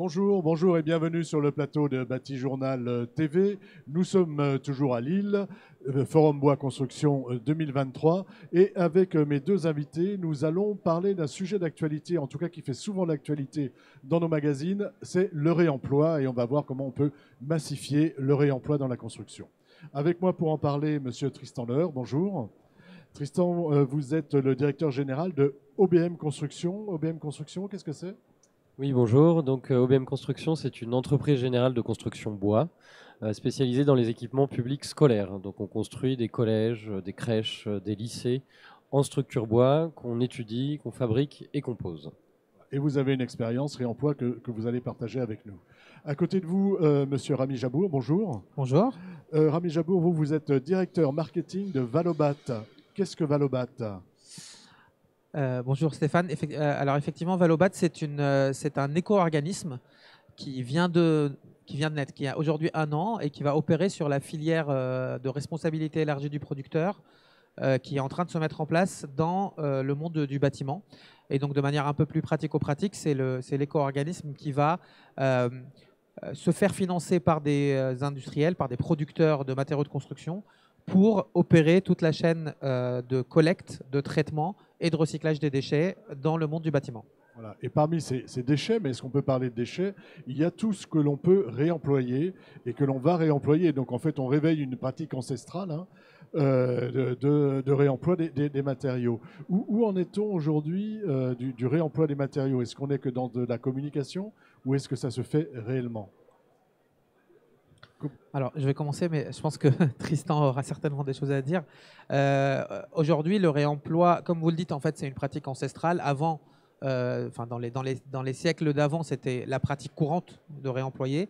Bonjour, bonjour et bienvenue sur le plateau de Bâti Journal TV. Nous sommes toujours à Lille, Forum Bois Construction 2023. Et avec mes deux invités, nous allons parler d'un sujet d'actualité, en tout cas qui fait souvent l'actualité dans nos magazines, c'est le réemploi. Et on va voir comment on peut massifier le réemploi dans la construction. Avec moi pour en parler, monsieur Tristan Leur, bonjour. Tristan, vous êtes le directeur général de OBM Construction. OBM Construction, qu'est-ce que c'est ? Oui, bonjour. Donc, OBM Construction, c'est une entreprise générale de construction bois spécialisée dans les équipements publics scolaires. Donc, on construit des collèges, des crèches, des lycées en structure bois qu'on étudie, qu'on fabrique et qu'on pose. Et vous avez une expérience réemploi que vous allez partager avec nous. À côté de vous, monsieur Rami Jabour, bonjour. Bonjour. Rami Jabour, vous êtes directeur marketing de Valobat. Qu'est-ce que Valobat ? Bonjour Stéphane. Alors effectivement, Valobat, c'est un éco-organisme qui vient de naître, qui a aujourd'hui 1 an et qui va opérer sur la filière de responsabilité élargie du producteur qui est en train de se mettre en place dans le monde du bâtiment. Et donc de manière un peu plus pratico-pratique, c'est l'éco-organisme qui va se faire financer par des industriels, par des producteurs de matériaux de construction pour opérer toute la chaîne de collecte, de traitement et de recyclage des déchets dans le monde du bâtiment. Voilà. Et parmi ces déchets, mais est-ce qu'on peut parler de déchets ? Il y a tout ce que l'on peut réemployer et que l'on va réemployer. Donc en fait, on réveille une pratique ancestrale de réemploi des matériaux. Où en est-on aujourd'hui du réemploi des matériaux ? Est-ce qu'on est que dans de la communication ou est-ce que ça se fait réellement ? Alors, je vais commencer, mais je pense que Tristan aura certainement des choses à dire. Aujourd'hui, le réemploi, comme vous le dites, en fait, c'est une pratique ancestrale. Avant, dans les siècles d'avant, c'était la pratique courante de réemployer.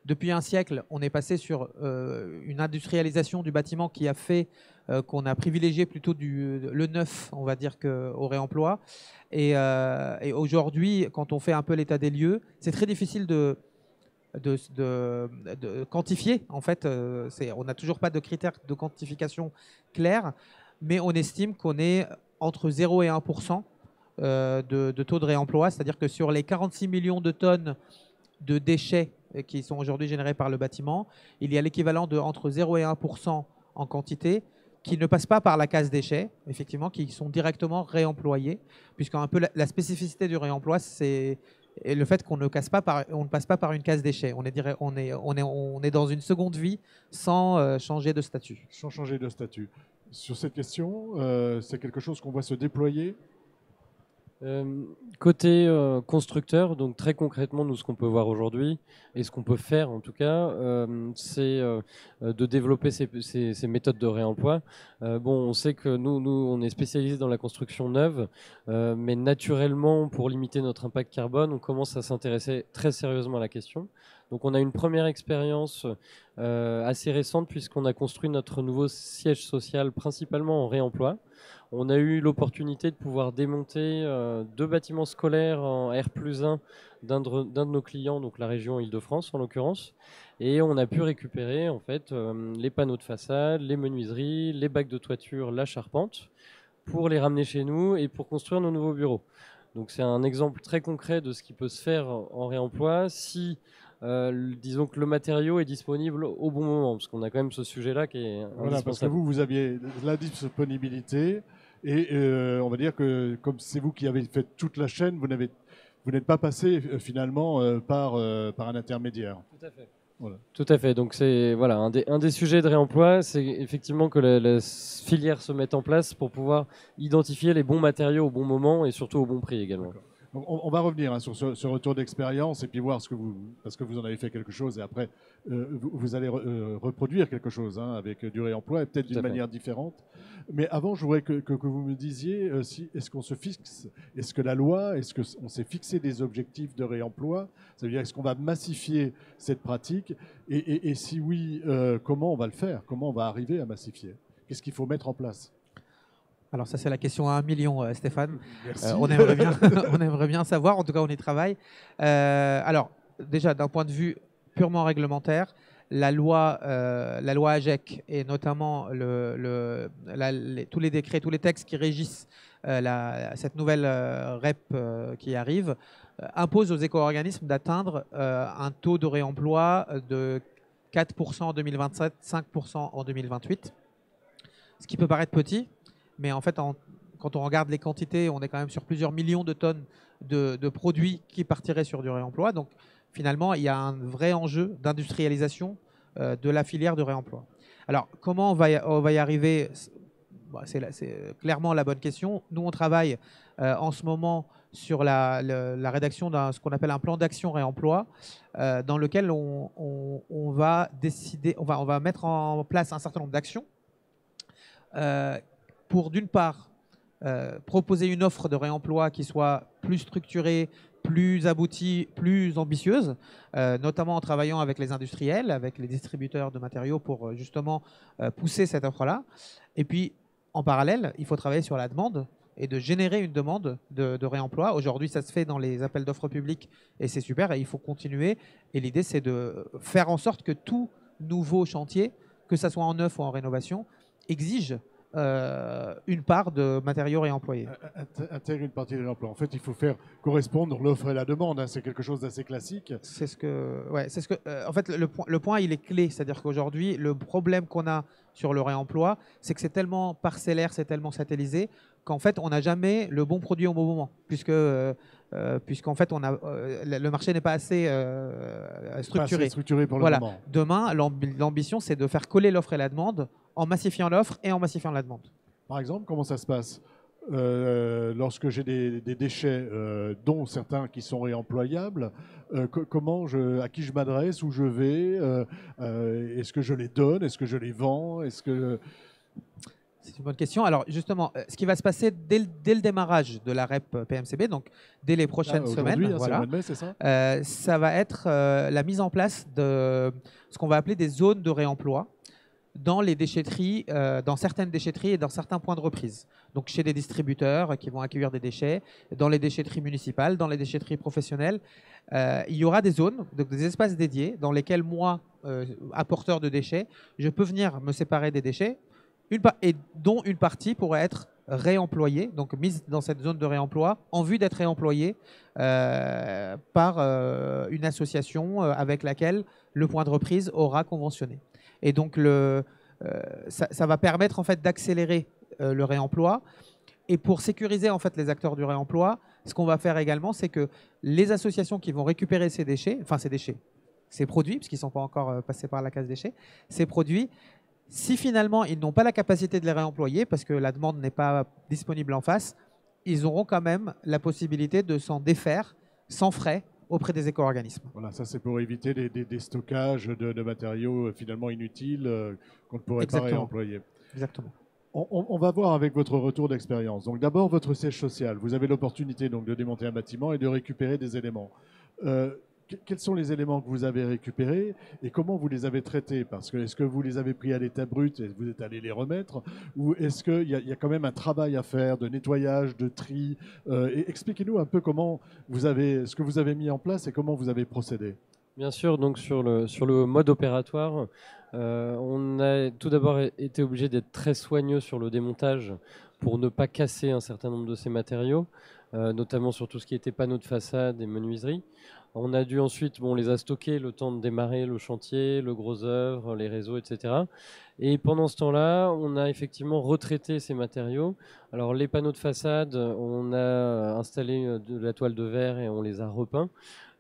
Depuis un siècle, on est passé sur une industrialisation du bâtiment qui a fait qu'on a privilégié plutôt le neuf, on va dire, qu'au réemploi. Et aujourd'hui, quand on fait un peu l'état des lieux, c'est très difficile de quantifier. En fait, on n'a toujours pas de critères de quantification clairs, mais on estime qu'on est entre 0 et 1% de taux de réemploi, c'est-à-dire que sur les 46 millions de tonnes de déchets qui sont aujourd'hui générés par le bâtiment, il y a l'équivalent de entre 0 et 1% en quantité qui ne passent pas par la case déchets, effectivement, qui sont directement réemployés, puisqu'un peu la spécificité du réemploi, c'est le fait qu'on ne passe pas par une case déchets. On est dans une seconde vie sans changer de statut. Sans changer de statut. Sur cette question, c'est quelque chose qu'on voit se déployer ? Côté constructeur, donc très concrètement, nous, ce qu'on peut voir aujourd'hui, et ce qu'on peut faire en tout cas, c'est de développer ces méthodes de réemploi. On sait que nous, on est spécialisé dans la construction neuve, mais naturellement, pour limiter notre impact carbone, on commence à s'intéresser très sérieusement à la question. Donc on a une première expérience assez récente puisqu'on a construit notre nouveau siège social principalement en réemploi. On a eu l'opportunité de pouvoir démonter 2 bâtiments scolaires en R+1 d'un de nos clients, donc la région Île-de-France en l'occurrence. Et on a pu récupérer en fait les panneaux de façade, les menuiseries, les bacs de toiture, la charpente, pour les ramener chez nous et pour construire nos nouveaux bureaux. Donc c'est un exemple très concret de ce qui peut se faire en réemploi si disons que le matériau est disponible au bon moment, parce qu'on a quand même ce sujet-là qui est indispensable. Voilà, parce que vous aviez la disponibilité et on va dire que comme c'est vous qui avez fait toute la chaîne, vous n'êtes pas passé finalement par un intermédiaire. Tout à fait. Voilà. Tout à fait. Donc c'est voilà un des sujets de réemploi, c'est effectivement que la filière se mette en place pour pouvoir identifier les bons matériaux au bon moment et surtout au bon prix également. D'accord. Donc on va revenir sur ce retour d'expérience et puis voir parce que vous en avez fait quelque chose et après vous allez reproduire quelque chose avec du réemploi et peut-être d'une manière différente. Mais avant, je voudrais que vous me disiez est-ce qu'on se fixe, est-ce que la loi, est-ce qu'on s'est fixé des objectifs de réemploi ? Ça veut dire est-ce qu'on va massifier cette pratique et si oui, comment on va le faire ? Comment on va arriver à massifier ? Qu'est-ce qu'il faut mettre en place ? Alors ça, c'est la question à 1 million, Stéphane. Merci. On aimerait bien savoir, en tout cas on y travaille. Alors déjà, d'un point de vue purement réglementaire, la loi AGEC et notamment tous les décrets, tous les textes qui régissent cette nouvelle REP qui arrive impose aux éco-organismes d'atteindre un taux de réemploi de 4% en 2027, 5% en 2028. Ce qui peut paraître petit, mais en fait, quand on regarde les quantités, on est quand même sur plusieurs millions de tonnes de produits qui partiraient sur du réemploi. Donc finalement, il y a un vrai enjeu d'industrialisation de la filière de réemploi. Alors, comment on va y arriver? C'est clairement la bonne question. Nous, on travaille en ce moment sur la rédaction d'un ce qu'on appelle un plan d'action réemploi, dans lequel on va décider, on va mettre en place un certain nombre d'actions pour, d'une part, proposer une offre de réemploi qui soit plus structurée, plus aboutie, plus ambitieuse, notamment en travaillant avec les industriels, avec les distributeurs de matériaux pour justement pousser cette offre-là. Et puis, en parallèle, il faut travailler sur la demande et de générer une demande de réemploi. Aujourd'hui, ça se fait dans les appels d'offres publics et c'est super et il faut continuer. Et l'idée, c'est de faire en sorte que tout nouveau chantier, que ça soit en neuf ou en rénovation, exige une part de matériaux réemployés. Intègre une partie de l'emploi. En fait, il faut faire correspondre l'offre et la demande. Hein. C'est quelque chose d'assez classique. C'est ce que, en fait, le point, il est clé. C'est-à-dire qu'aujourd'hui, le problème qu'on a sur le réemploi, c'est que c'est tellement parcellaire, c'est tellement satellisé qu'en fait, on n'a jamais le bon produit au bon moment, puisqu'en fait, le marché n'est pas assez structuré. Pas assez structuré pour le moment. Demain, l'ambition, c'est de faire coller l'offre et la demande en massifiant l'offre et en massifiant la demande. Par exemple, comment ça se passe lorsque j'ai des déchets, dont certains qui sont réemployables, à qui je m'adresse, où je vais, est-ce que je les donne, est-ce que je les vends, C'est une bonne question. Alors justement, ce qui va se passer dès le démarrage de la REP PMCB, donc dès les prochaines semaines, voilà, mai, c'est ça, ça va être la mise en place de ce qu'on va appeler des zones de réemploi dans les déchetteries, dans certaines déchetteries et dans certains points de reprise. Donc chez des distributeurs qui vont accueillir des déchets, dans les déchetteries municipales, dans les déchetteries professionnelles, il y aura des zones, donc des espaces dédiés dans lesquels moi, apporteur de déchets, je peux venir me séparer des déchets et dont une partie pourrait être réemployée, donc mise dans cette zone de réemploi en vue d'être réemployée par une association avec laquelle le point de reprise aura conventionné. Et donc, ça va permettre en fait d'accélérer le réemploi. Et pour sécuriser en fait les acteurs du réemploi, ce qu'on va faire également, c'est que les associations qui vont récupérer ces déchets, ces produits, puisqu'ils ne sont pas encore passés par la case déchets, ces produits, si finalement ils n'ont pas la capacité de les réemployer parce que la demande n'est pas disponible en face, ils auront quand même la possibilité de s'en défaire sans frais auprès des éco-organismes. Voilà, ça c'est pour éviter des stockages de matériaux finalement inutiles qu'on ne pourrait pas réemployer. Exactement. On va voir avec votre retour d'expérience. Donc d'abord votre siège social. Vous avez l'opportunité donc de démonter un bâtiment et de récupérer des éléments. Quels sont les éléments que vous avez récupérés et comment vous les avez traités? Parce que est-ce que vous les avez pris à l'état brut et vous êtes allé les remettre, ou est-ce qu'il y a quand même un travail à faire de nettoyage, de tri? Expliquez-nous un peu ce que vous avez mis en place et comment vous avez procédé. Bien sûr, donc sur le mode opératoire, on a tout d'abord été obligé d'être très soigneux sur le démontage pour ne pas casser un certain nombre de ces matériaux, notamment sur tout ce qui était panneaux de façade et menuiserie. On a dû ensuite, on les a stockés le temps de démarrer le chantier, le gros œuvre, les réseaux, etc. Et pendant ce temps-là, on a effectivement retraité ces matériaux. Alors les panneaux de façade, on a installé de la toile de verre et on les a repeints.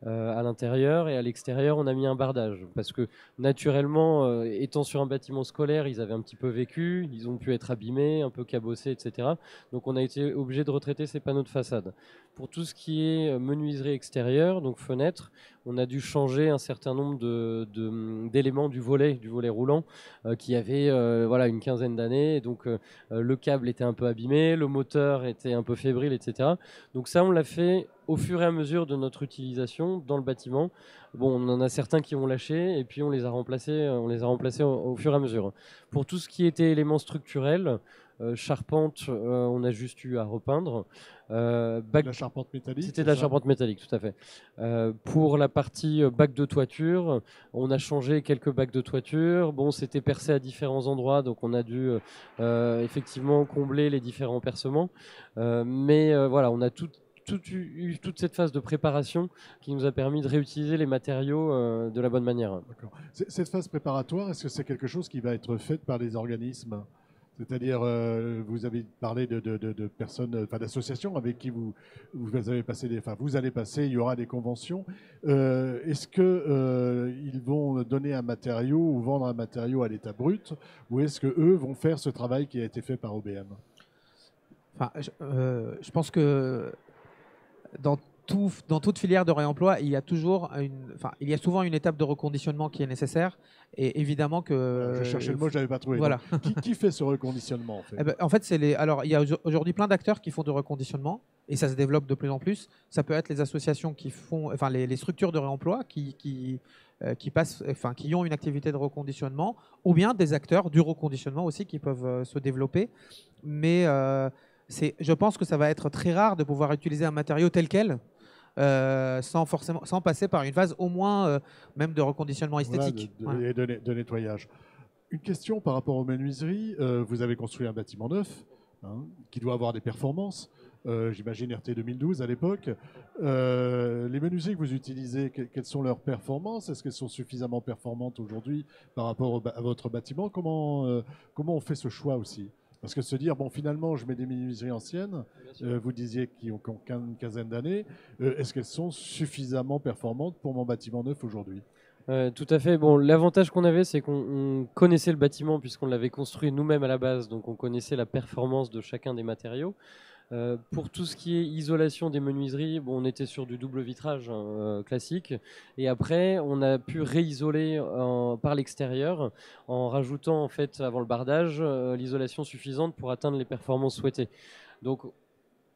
À l'intérieur et à l'extérieur, on a mis un bardage parce que naturellement, étant sur un bâtiment scolaire, ils avaient un petit peu vécu, ils ont pu être abîmés, un peu cabossés, etc. Donc on a été obligé de retraiter ces panneaux de façade. Pour tout ce qui est menuiserie extérieure, donc fenêtres, on a dû changer un certain nombre d'éléments du volet roulant qui avait une quinzaine d'années. Donc le câble était un peu abîmé, le moteur était un peu fébrile, etc. Donc ça, on l'a fait au fur et à mesure de notre utilisation dans le bâtiment. Bon, on en a certains qui ont lâché et puis on les a remplacés au fur et à mesure. Pour tout ce qui était éléments structurels, charpente, on a juste eu à repeindre. La charpente métallique. C'était de la charpente métallique, tout à fait. Pour la partie bac de toiture, on a changé quelques bacs de toiture. Bon, c'était percé à différents endroits, donc on a dû effectivement combler les différents percements. Mais voilà, on a eu toute cette phase de préparation qui nous a permis de réutiliser les matériaux de la bonne manière. Cette phase préparatoire, est-ce que c'est quelque chose qui va être fait par les organismes ? C'est-à-dire, vous avez parlé de personnes, enfin d'associations avec qui vous avez passé vous allez passer, il y aura des conventions. Est-ce que ils vont donner un matériau ou vendre un matériau à l'état brut, ou est-ce que eux vont faire ce travail qui a été fait par OBM ? Enfin, je pense que dans toute filière de réemploi, il y a souvent une étape de reconditionnement qui est nécessaire. Et évidemment que... Je cherchais le mot, je n'avais pas trouvé. Voilà. Qui fait ce reconditionnement en fait? En fait, alors, il y a aujourd'hui plein d'acteurs qui font du reconditionnement et ça se développe de plus en plus. Ça peut être les associations qui font, enfin les structures de réemploi qui ont une activité de reconditionnement, ou bien des acteurs du reconditionnement aussi qui peuvent se développer. Mais je pense que ça va être très rare de pouvoir utiliser un matériau tel quel. Sans passer par une phase au moins même de reconditionnement esthétique. Voilà, de nettoyage. Une question par rapport aux menuiseries. Vous avez construit un bâtiment neuf qui doit avoir des performances. J'imagine RT 2012 à l'époque. Les menuiseries que vous utilisez, quelles sont leurs performances? Est-ce qu'elles sont suffisamment performantes aujourd'hui par rapport à votre bâtiment? Comment on fait ce choix aussi? Parce que se dire, bon, finalement, je mets des menuiseries anciennes, vous disiez qui ont une quinzaine d'années, est-ce qu'elles sont suffisamment performantes pour mon bâtiment neuf aujourd'hui? Tout à fait. Bon, l'avantage qu'on avait, c'est qu'on connaissait le bâtiment puisqu'on l'avait construit nous-mêmes à la base, donc on connaissait la performance de chacun des matériaux. Pour tout ce qui est isolation des menuiseries, bon, on était sur du double vitrage classique, et après on a pu réisoler par l'extérieur en rajoutant en fait avant le bardage l'isolation suffisante pour atteindre les performances souhaitées. Donc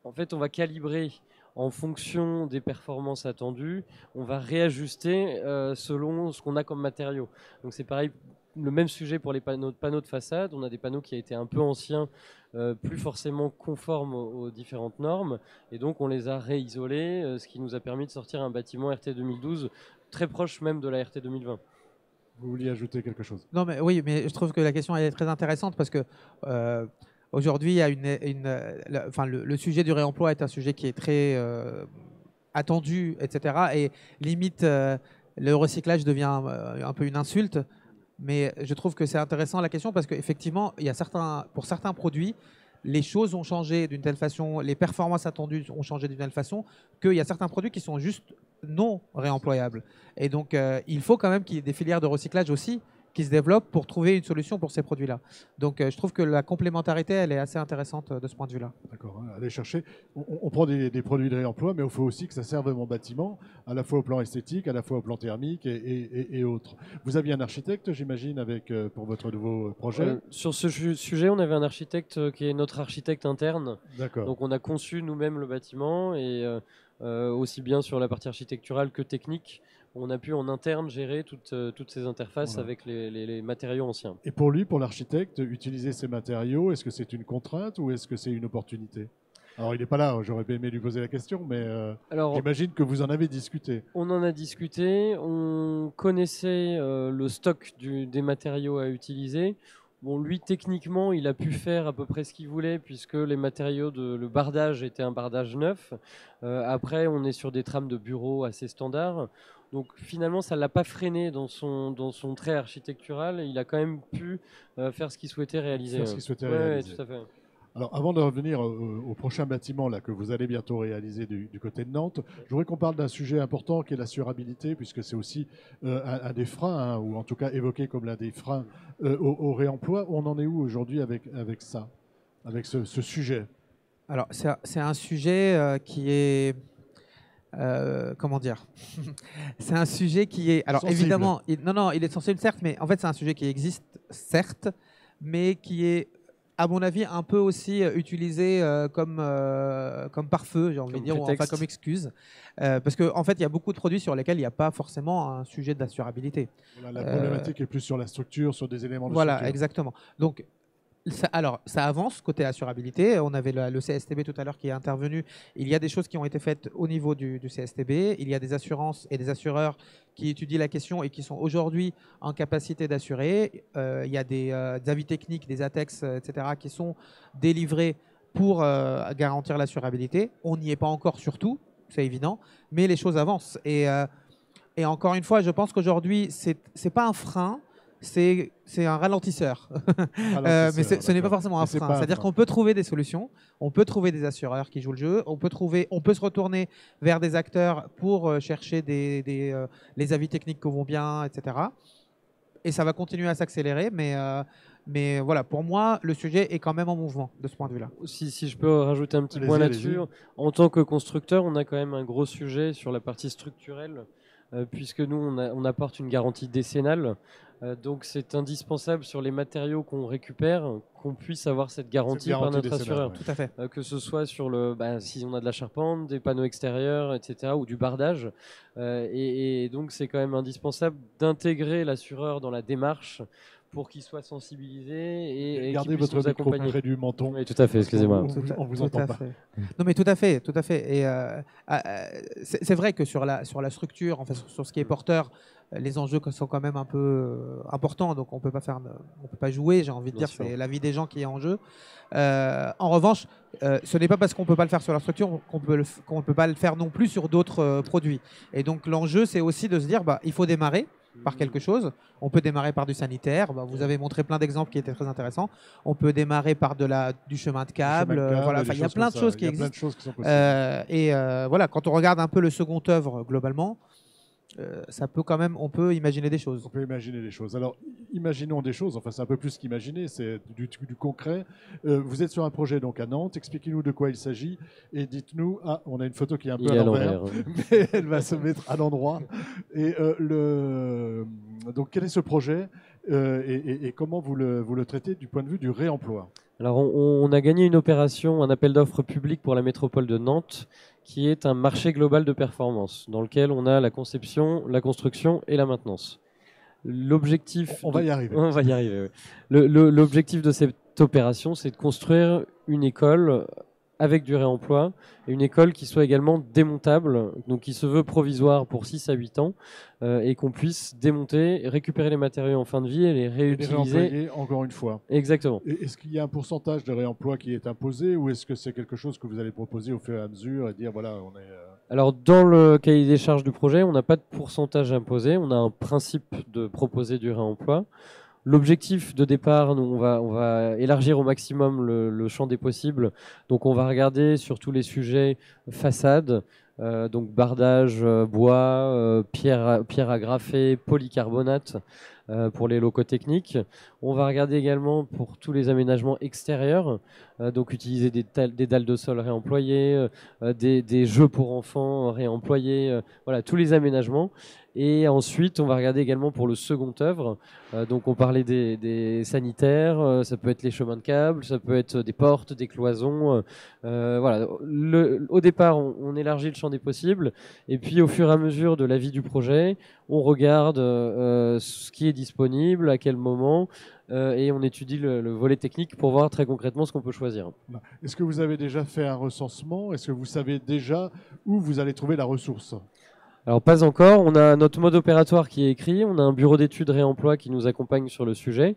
en fait on va calibrer en fonction des performances attendues, on va réajuster selon ce qu'on a comme matériaux. Donc c'est pareil. Le même sujet pour les panneaux de façade. On a des panneaux qui ont été un peu anciens, plus forcément conformes aux différentes normes. Et donc, on les a réisolés, ce qui nous a permis de sortir un bâtiment RT 2012 très proche même de la RT 2020. Vous vouliez ajouter quelque chose? Non, mais oui, mais je trouve que la question est très intéressante parce que aujourd'hui, il y a le sujet du réemploi est un sujet qui est très attendu, etc. Et limite, le recyclage devient un peu une insulte. Mais je trouve que c'est intéressant la question parce qu'effectivement, pour certains produits, les choses ont changé d'une telle façon, les performances attendues ont changé d'une telle façon qu'il y a certains produits qui sont juste non réemployables. Et donc, il faut quand même qu'il y ait des filières de recyclage aussi qui se développent pour trouver une solution pour ces produits-là. Donc, je trouve que la complémentarité, elle est assez intéressante de ce point de vue-là. D'accord, allez chercher. On prend des produits de réemploi, mais il faut aussi que ça serve mon bâtiment, à la fois au plan esthétique, à la fois au plan thermique et autres. Vous aviez un architecte, j'imagine, pour votre nouveau projet? Sur ce sujet, on avait un architecte qui est notre architecte interne. D'accord. Donc, on a conçu nous-mêmes le bâtiment et aussi bien sur la partie architecturale que technique. On a pu en interne gérer toutes ces interfaces avec les matériaux anciens. Et pour lui, pour l'architecte, utiliser ces matériaux, est-ce que c'est une contrainte ou est-ce que c'est une opportunité? Alors, il n'est pas là, j'aurais aimé lui poser la question, mais j'imagine que vous en avez discuté. On en a discuté, on connaissait le stock des matériaux à utiliser. Bon, lui, techniquement, il a pu faire à peu près ce qu'il voulait puisque les matériaux, le bardage était un bardage neuf. Après, on est sur des trames de bureau assez standards. Donc finalement, ça ne l'a pas freiné dans son trait architectural. Il a quand même pu faire ce qu'il souhaitait réaliser. Faire ce qu'il souhaitait réaliser. Oui, tout à fait. Alors, avant de revenir au prochain bâtiment là, que vous allez bientôt réaliser du côté de Nantes, je voudrais qu'on parle d'un sujet important qui est l'assurabilité, puisque c'est aussi un des freins, ou en tout cas évoqué comme l'un des freins au réemploi. On en est où aujourd'hui avec ça, avec ce sujet? Alors, c'est un sujet qui est... comment dire? C'est un sujet qui est... Alors, sensible. Évidemment, il est sensible, certes, mais en fait, c'est un sujet qui existe, certes, mais qui est, à mon avis, un peu aussi utilisé comme pare-feu, j'ai envie de dire, ou enfin comme excuse. Parce qu'en fait, il y a beaucoup de produits sur lesquels il n'y a pas forcément un sujet d'assurabilité. Voilà, la problématique est plus sur la structure, sur des éléments de voilà, structure. Exactement. Donc, Alors, ça avance côté assurabilité. On avait le CSTB tout à l'heure qui est intervenu. Il y a des choses qui ont été faites au niveau du CSTB. Il y a des assurances et des assureurs qui étudient la question et qui sont aujourd'hui en capacité d'assurer. Il y a des avis techniques, des ATEX, etc., qui sont délivrés pour garantir l'assurabilité. On n'y est pas encore sur tout, c'est évident, mais les choses avancent. Et encore une fois, je pense qu'aujourd'hui, c'est pas un frein, c'est un ralentisseur. Mais ce n'est pas forcément un frein. C'est-à-dire qu'on peut trouver des solutions, on peut trouver des assureurs qui jouent le jeu, on peut se retourner vers des acteurs pour chercher les avis techniques qui vont bien, etc. Et ça va continuer à s'accélérer, mais voilà, pour moi, le sujet est quand même en mouvement de ce point de vue-là. Si je peux rajouter un petit point là-dessus, en tant que constructeur, on a quand même un gros sujet sur la partie structurelle, puisque nous, on apporte une garantie décennale. Donc c'est indispensable sur les matériaux qu'on récupère qu'on puisse avoir cette garantie par notre assureur. Ouais. Tout à fait. Que ce soit sur si on a de la charpente, des panneaux extérieurs, etc. ou du bardage. Et donc c'est quand même indispensable d'intégrer l'assureur dans la démarche pour qu'il soit sensibilisé et gardez votre micro près du menton. Oui, tout à fait, excusez-moi. On vous entend pas. Non, mais tout à fait, tout à fait. Et c'est vrai que sur la structure, enfin sur ce qui est porteur, les enjeux sont quand même un peu importants, donc on peut pas jouer. J'ai envie de dire, c'est la vie des gens qui est en jeu. En revanche, ce n'est pas parce qu'on peut pas le faire sur la structure qu'on peut pas le faire non plus sur d'autres produits. Et donc l'enjeu, c'est aussi de se dire, il faut démarrer par quelque chose. On peut démarrer par du sanitaire. Vous avez montré plein d'exemples qui étaient très intéressants. On peut démarrer par du chemin de câble. Voilà, il y a plein de choses qui existent. Et voilà, quand on regarde un peu le second œuvre globalement, on peut imaginer des choses. On peut imaginer des choses. Alors, imaginons des choses. Enfin, c'est un peu plus qu'imaginer, c'est du concret. Vous êtes sur un projet donc à Nantes. Expliquez-nous de quoi il s'agit et dites-nous. Ah, on a une photo qui est un peu à l'envers, mais elle va se mettre à l'endroit. Et donc, quel est ce projet et comment vous le traitez du point de vue du réemploi? Alors, on a gagné une opération, un appel d'offres public pour la métropole de Nantes, qui est un marché global de performance, dans lequel on a la conception, la construction et la maintenance. L'objectif... On va y arriver. On va y arriver, oui. L'objectif de cette opération, c'est de construire une école avec du réemploi, et une école qui soit également démontable, donc qui se veut provisoire pour 6 à 8 ans, et qu'on puisse démonter, récupérer les matériaux en fin de vie et les réutiliser. Et les réemployer encore une fois. Exactement. Est-ce qu'il y a un pourcentage de réemploi qui est imposé, ou est-ce que c'est quelque chose que vous allez proposer au fur et à mesure et dire voilà, on est... Alors, dans le cahier des charges du projet, on n'a pas de pourcentage imposé, on a un principe de proposer du réemploi. L'objectif de départ, nous, on va élargir au maximum le champ des possibles. Donc, on va regarder sur tous les sujets façade, donc bardage, bois, pierre agrafée, polycarbonate pour les locaux techniques. On va regarder également pour tous les aménagements extérieurs, donc utiliser des dalles de sol réemployées, des jeux pour enfants réemployés, voilà, tous les aménagements. Et ensuite, on va regarder également pour le second œuvre. Donc, on parlait des sanitaires, ça peut être les chemins de câbles, ça peut être des portes, des cloisons. Voilà. Au départ, on élargit le champ des possibles. Et puis, au fur et à mesure de la vie du projet, on regarde ce qui est disponible, à quel moment. Et on étudie le volet technique pour voir très concrètement ce qu'on peut choisir. Est-ce que vous avez déjà fait un recensement? Est-ce que vous savez déjà où vous allez trouver la ressource? Alors pas encore, on a notre mode opératoire qui est écrit, on a un bureau d'études réemploi qui nous accompagne sur le sujet.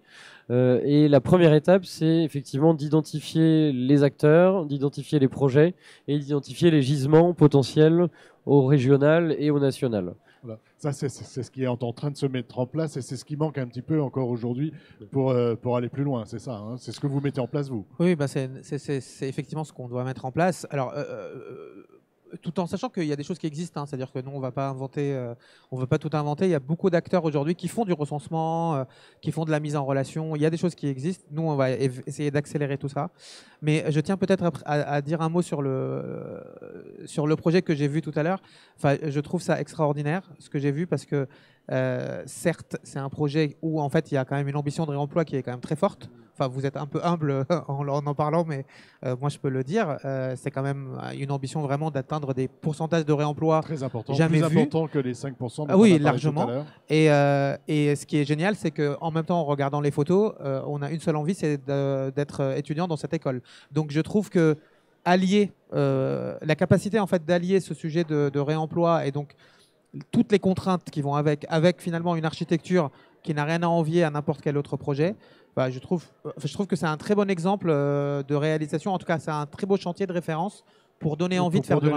Et la première étape, c'est effectivement d'identifier les acteurs, d'identifier les projets et d'identifier les gisements potentiels au régional et au national. Voilà. Ça, c'est ce qui est en train de se mettre en place et c'est ce qui manque un petit peu encore aujourd'hui pour aller plus loin, c'est ça, hein? C'est ce que vous mettez en place, vous? Oui, c'est effectivement ce qu'on doit mettre en place. Alors, tout en sachant qu'il y a des choses qui existent, hein, c'est-à-dire que nous, on ne va pas inventer, on veut pas tout inventer. Il y a beaucoup d'acteurs aujourd'hui qui font du recensement, qui font de la mise en relation. Il y a des choses qui existent. Nous, on va essayer d'accélérer tout ça. Mais je tiens peut-être à dire un mot sur le projet que j'ai vu tout à l'heure. Enfin, je trouve ça extraordinaire, ce que j'ai vu, parce que Certes, c'est un projet où en fait il y a quand même une ambition de réemploi qui est quand même très forte. Enfin, vous êtes un peu humble en parlant, mais moi je peux le dire. C'est quand même une ambition vraiment d'atteindre des pourcentages de réemploi très important, jamais plus vus. important que les 5%. Ah oui, tout à largement. l'heure. Et ce qui est génial, c'est qu'en même temps, en regardant les photos, on a une seule envie, c'est d'être étudiant dans cette école. Donc je trouve que allier la capacité en fait d'allier ce sujet de réemploi et donc toutes les contraintes qui vont avec finalement une architecture qui n'a rien à envier à n'importe quel autre projet, bah, je trouve que c'est un très bon exemple de réalisation. En tout cas, c'est un très beau chantier de référence pour donner envie de faire du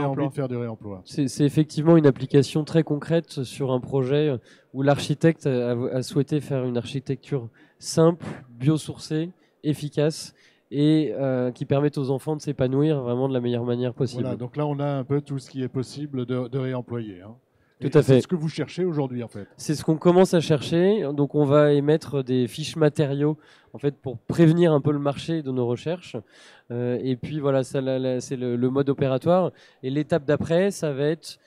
réemploi. C'est effectivement une application très concrète sur un projet où l'architecte a souhaité faire une architecture simple, biosourcée, efficace et qui permette aux enfants de s'épanouir vraiment de la meilleure manière possible. Voilà, donc là, on a un peu tout ce qui est possible de réemployer. Hein. Tout à fait. C'est ce que vous cherchez aujourd'hui, en fait. C'est ce qu'on commence à chercher. Donc, on va émettre des fiches matériaux, en fait, pour prévenir un peu le marché de nos recherches. Et puis, voilà, c'est le mode opératoire. Et l'étape d'après, ça va être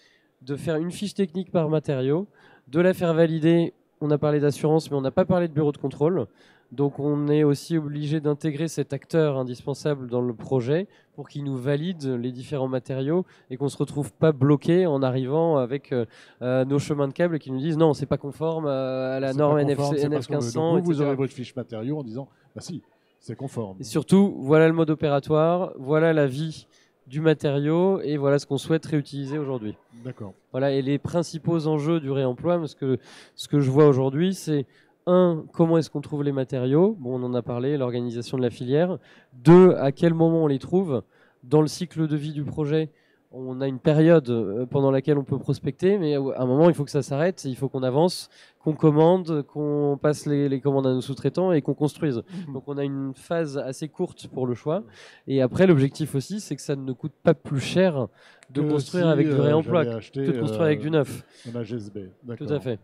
de faire une fiche technique par matériau, de la faire valider. On a parlé d'assurance, mais on n'a pas parlé de bureau de contrôle. Donc, on est aussi obligé d'intégrer cet acteur indispensable dans le projet pour qu'il nous valide les différents matériaux et qu'on ne se retrouve pas bloqué en arrivant avec nos chemins de câble qui nous disent non, c'est pas conforme à la norme NF 1500. Vous aurez votre fiche matériaux en disant bah si, c'est conforme. Et surtout, voilà le mode opératoire, voilà la vie du matériau et voilà ce qu'on souhaite réutiliser aujourd'hui. D'accord. Voilà, et les principaux enjeux du réemploi, parce que ce que je vois aujourd'hui, c'est comment est-ce qu'on trouve les matériaux? Bon, on en a parlé, l'organisation de la filière. 2, à quel moment on les trouve? Dans le cycle de vie du projet, on a une période pendant laquelle on peut prospecter, mais à un moment, il faut que ça s'arrête, il faut qu'on avance, qu'on commande, qu'on passe les commandes à nos sous-traitants et qu'on construise. Donc on a une phase assez courte pour le choix. Et après, l'objectif aussi, c'est que ça ne coûte pas plus cher de construire avec du réemploi que de construire avec du neuf. On a GSB, d'accord. Tout à fait.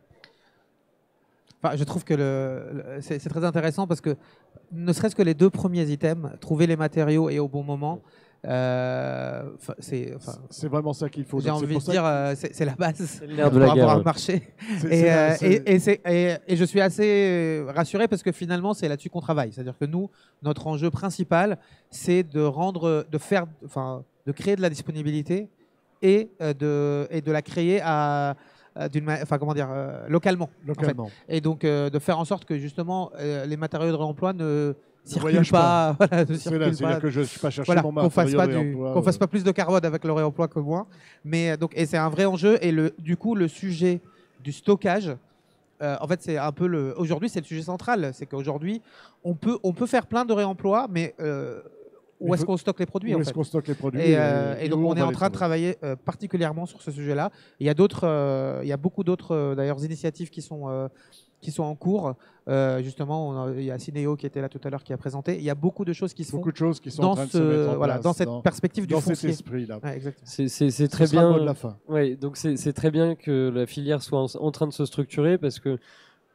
Enfin, je trouve que c'est très intéressant parce que ne serait-ce que les 2 premiers items, trouver les matériaux et au bon moment, c'est vraiment ça qu'il faut. J'ai envie de dire, c'est la base. C'est le nerf de la guerre. Pour avoir un marché. Et je suis assez rassuré parce que finalement, c'est là-dessus qu'on travaille. C'est-à-dire que nous, notre enjeu principal, c'est de créer de la disponibilité et de la créer localement. En fait. Et donc de faire en sorte que justement les matériaux de réemploi ne circulent pas. C'est-à-dire que je ne suis pas chercher mon matériau de réemploi. Qu'on fasse pas plus de carbone avec le réemploi que moi. Mais et c'est un vrai enjeu. Et du coup, le sujet du stockage, en fait, c'est un peu aujourd'hui, c'est le sujet central. C'est qu'aujourd'hui, on peut faire plein de réemplois, mais où est-ce qu'on stocke les produits? Où est-ce qu'on stocke les produits? Et donc, on est en train de travailler particulièrement sur ce sujet-là. Il y a beaucoup d'autres d'ailleurs initiatives qui sont en cours. Justement, il y a Cineo qui était là tout à l'heure qui a présenté. Il y a beaucoup de choses qui se font. Beaucoup de choses qui sont en train de se mettre en place. Dans cette perspective du foncier. Dans cet esprit-là. Ouais, exactement. C'est très bien. Le mot de la fin. Oui, donc c'est très bien que la filière soit en train de se structurer parce que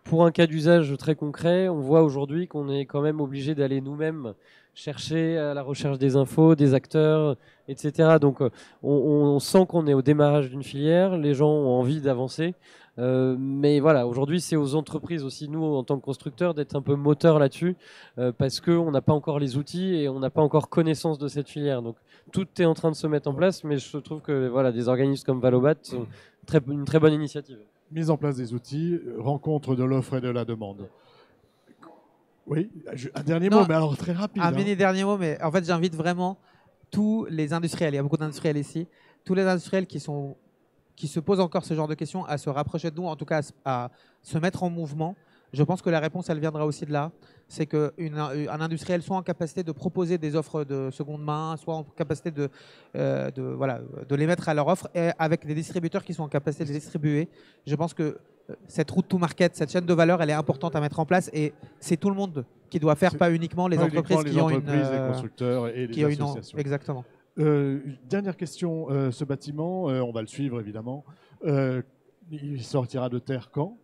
pour un cas d'usage très concret, on voit aujourd'hui qu'on est quand même obligé d'aller nous-mêmes chercher à la recherche des infos, des acteurs, etc. Donc on sent qu'on est au démarrage d'une filière, les gens ont envie d'avancer. Mais voilà, aujourd'hui, c'est aux entreprises aussi, nous, en tant que constructeurs, d'être un peu moteurs là-dessus, parce qu'on n'a pas encore les outils et on n'a pas encore connaissance de cette filière. Donc, tout est en train de se mettre en place, mais je trouve que voilà, des organismes comme Valobat sont une très bonne initiative. Mise en place des outils, rencontre de l'offre et de la demande. Oui, un dernier mot, mais alors très rapide. Un mini dernier mot, mais en fait, j'invite vraiment tous les industriels, il y a beaucoup d'industriels ici, tous les industriels qui se posent encore ce genre de questions à se rapprocher de nous, en tout cas à se mettre en mouvement. Je pense que la réponse, elle viendra aussi de là. C'est qu'un industriel soit en capacité de proposer des offres de seconde main, soit en capacité de les mettre à leur offre, et avec des distributeurs qui sont en capacité de les distribuer. Je pense que cette route to market, cette chaîne de valeur, elle est importante à mettre en place et c'est tout le monde qui doit faire, pas uniquement les entreprises qui ont les constructeurs et les associations. Exactement. Dernière question, ce bâtiment, on va le suivre évidemment. Il sortira de terre quand ?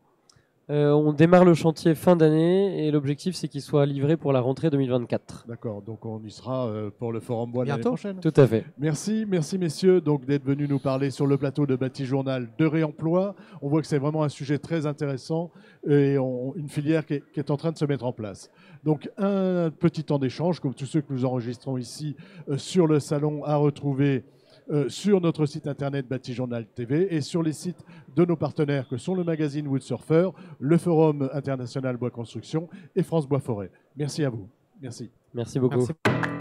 On démarre le chantier fin d'année et l'objectif c'est qu'il soit livré pour la rentrée 2024. D'accord, donc on y sera pour le Forum Bois l'année Bientôt. prochaine. Tout à fait. Merci messieurs donc d'être venus nous parler sur le plateau de Bâti Journal de réemploi. On voit que c'est vraiment un sujet très intéressant et une filière qui est en train de se mettre en place. Donc un petit temps d'échange, comme tous ceux que nous enregistrons ici sur le salon, à retrouver sur notre site internet Bâti Journal TV et sur les sites de nos partenaires que sont le magazine Wood Surfer, le Forum international Bois Construction et France Bois Forêt. Merci à vous. Merci. Merci beaucoup. Merci.